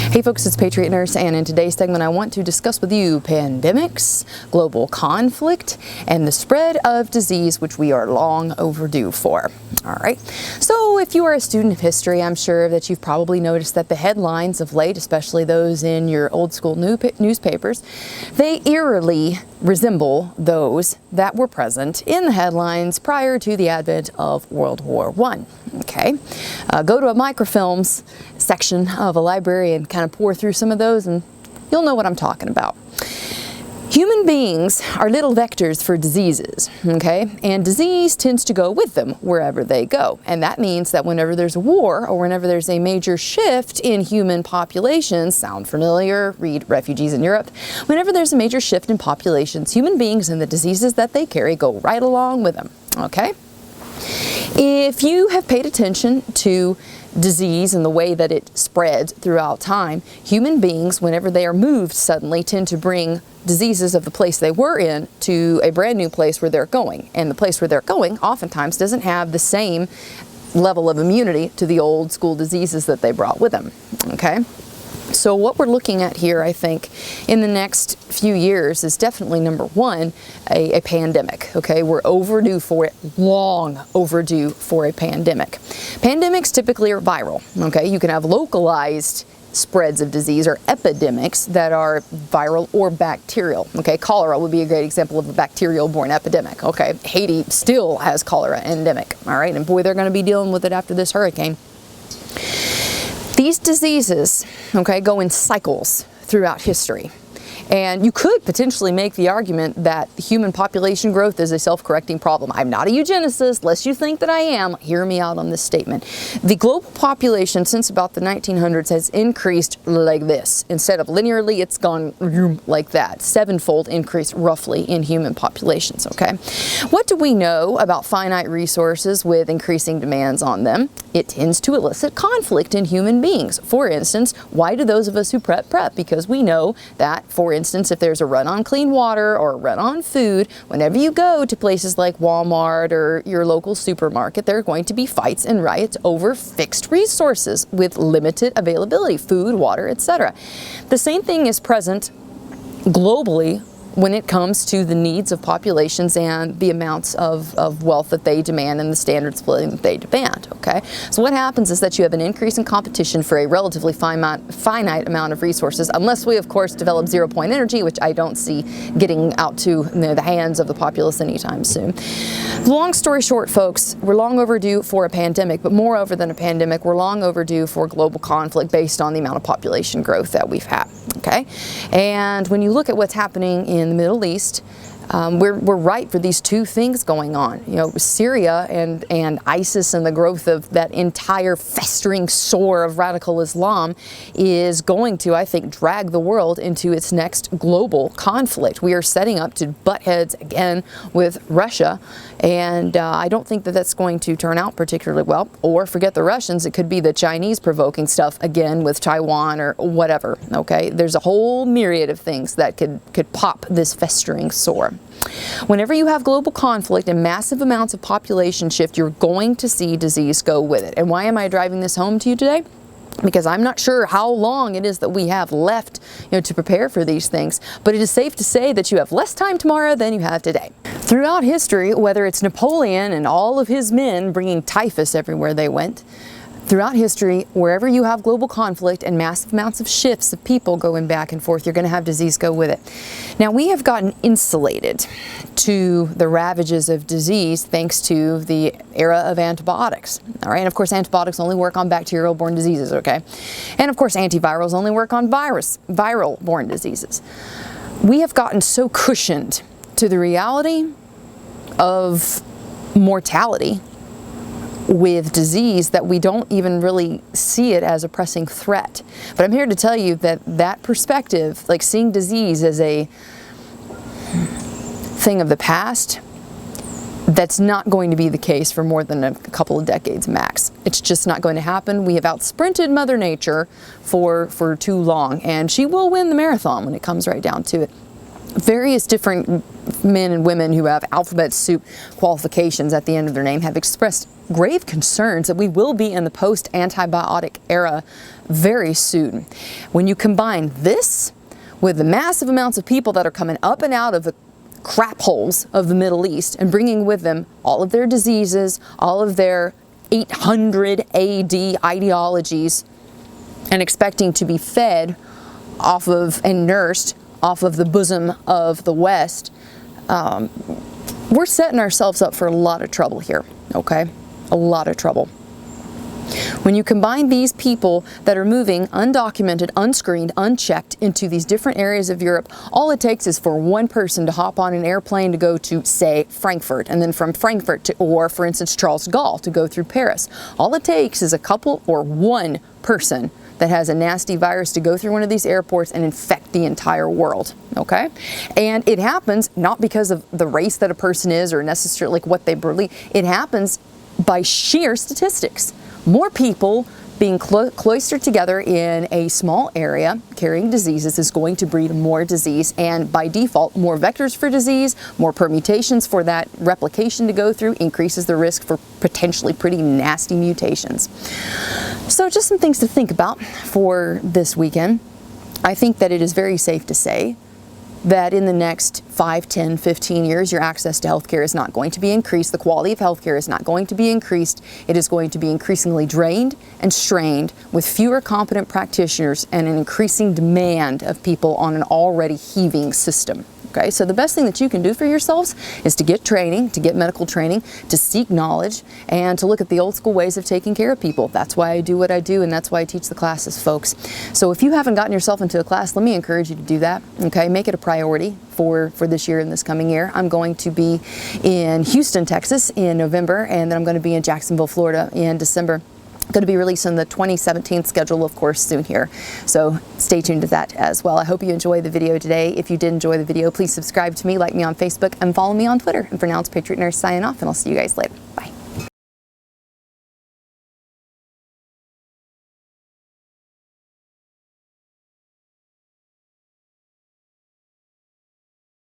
Hey folks, it's Patriot Nurse, and in today's segment I want to discuss with you pandemics, global conflict, and the spread of disease which we are long overdue for. Alright, so if you are a student of history, I'm sure that you've probably noticed that the headlines of late, especially those in your old school newspapers, they eerily resemble those that were present in the headlines prior to the advent of World War I. Okay, go to a microfilms section of a library and kind of pour through some of those and you'll know what I'm talking about. Human beings are little vectors for diseases, okay? And disease tends to go with them wherever they go. And that means that whenever there's a war or whenever there's a major shift in human populations, sound familiar, read refugees in Europe, whenever there's a major shift in populations, human beings and the diseases that they carry go right along with them, okay? If you have paid attention to disease and the way that it spreads throughout time, human beings, whenever they are moved suddenly, tend to bring diseases of the place they were in to a brand new place where they're going. And the place where they're going oftentimes doesn't have the same level of immunity to the old school diseases that they brought with them. Okay? So what we're looking at here, I think, in the next few years is definitely, number one, a pandemic, okay? We're overdue for it, long overdue for a pandemic. Pandemics typically are viral, okay? You can have localized spreads of disease or epidemics that are viral or bacterial, okay? Cholera would be a great example of a bacterial-borne epidemic, okay? Haiti still has cholera endemic, all right? And boy, they're going to be dealing with it after this hurricane. These diseases, okay, go in cycles throughout history. And you could potentially make the argument that human population growth is a self-correcting problem. I'm not a eugenicist, lest you think that I am. Hear me out on this statement. The global population since about the 1900s has increased like this. Instead of linearly, it's gone like that. Sevenfold increase roughly in human populations, okay? What do we know about finite resources with increasing demands on them? It tends to elicit conflict in human beings. For instance, why do those of us who prep? Because we know that, for instance, if there's a run on clean water or a run on food, whenever you go to places like Walmart or your local supermarket, there are going to be fights and riots over fixed resources with limited availability, food, water, etc. The same thing is present globally when it comes to the needs of populations and the amounts of wealth that they demand and the standards of living that they demand, okay? So what happens is that you have an increase in competition for a relatively finite amount of resources, unless we, of course, develop zero-point energy, which I don't see getting out to the hands of the populace anytime soon. Long story short, folks, we're long overdue for a pandemic, but moreover than a pandemic, we're long overdue for global conflict based on the amount of population growth that we've had, okay? And when you look at what's happening in the Middle East, we're ripe for these two things going on. You know, Syria and ISIS and the growth of that entire festering sore of radical Islam is going to, I think, drag the world into its next global conflict. We are setting up to butt heads again with Russia, and I don't think that that's going to turn out particularly well. Or forget the Russians, it could be the Chinese provoking stuff again with Taiwan or whatever, okay? There's a whole myriad of things that could pop this festering sore. Whenever you have global conflict and massive amounts of population shift, you're going to see disease go with it. And why am I driving this home to you today? Because I'm not sure how long it is that we have left, to prepare for these things, but it is safe to say that you have less time tomorrow than you have today. Throughout history, whether it's Napoleon and all of his men bringing typhus everywhere they went, throughout history, wherever you have global conflict and massive amounts of shifts of people going back and forth, you're going to have disease go with it. Now, we have gotten insulated to the ravages of disease thanks to the era of antibiotics. All right, and of course, antibiotics only work on bacterial-borne diseases, okay? And of course, antivirals only work on viral-borne diseases. We have gotten so cushioned to the reality of mortality with disease that we don't even really see it as a pressing threat. But I'm here to tell you that that perspective, like seeing disease as a thing of the past, that's not going to be the case for more than a couple of decades max. It's just not going to happen. We have outsprinted Mother Nature for too long, and she will win the marathon when it comes right down to it. Various different men and women who have alphabet soup qualifications at the end of their name have expressed grave concerns that we will be in the post-antibiotic era very soon. When you combine this with the massive amounts of people that are coming up and out of the crap holes of the Middle East and bringing with them all of their diseases, all of their 800 AD ideologies, and expecting to be fed off of and nursed off of the bosom of the West, we're setting ourselves up for a lot of trouble here, okay? A lot of trouble. When you combine these people that are moving undocumented, unscreened, unchecked into these different areas of Europe, all it takes is for one person to hop on an airplane to go to, say, Frankfurt, and then from Frankfurt to, or for instance, Charles de Gaulle to go through Paris. All it takes is a couple or one person that has a nasty virus to go through one of these airports and infect the entire world, okay? And it happens not because of the race that a person is or necessarily like what they believe. It happens by sheer statistics. More people being cloistered together in a small area carrying diseases is going to breed more disease, and by default, more vectors for disease, more permutations for that replication to go through increases the risk for potentially pretty nasty mutations. So just some things to think about for this weekend. I think that it is very safe to say that in the next 5, 10, 15 years, your access to healthcare is not going to be increased. The quality of healthcare is not going to be increased. It is going to be increasingly drained and strained with fewer competent practitioners and an increasing demand of people on an already heaving system. Okay, so the best thing that you can do for yourselves is to get training, to get medical training, to seek knowledge, and to look at the old school ways of taking care of people. That's why I do what I do, and that's why I teach the classes, folks. So if you haven't gotten yourself into a class, let me encourage you to do that. Okay, make it a priority for this year and this coming year. I'm going to be in Houston, Texas in November, and then I'm going to be in Jacksonville, Florida in December. Going to be releasing the 2017 schedule, of course, soon here. So stay tuned to that as well. I hope you enjoyed the video today. If you did enjoy the video, please subscribe to me, like me on Facebook, and follow me on Twitter. And for now, it's Patriot Nurse signing off, and I'll see you guys later. Bye.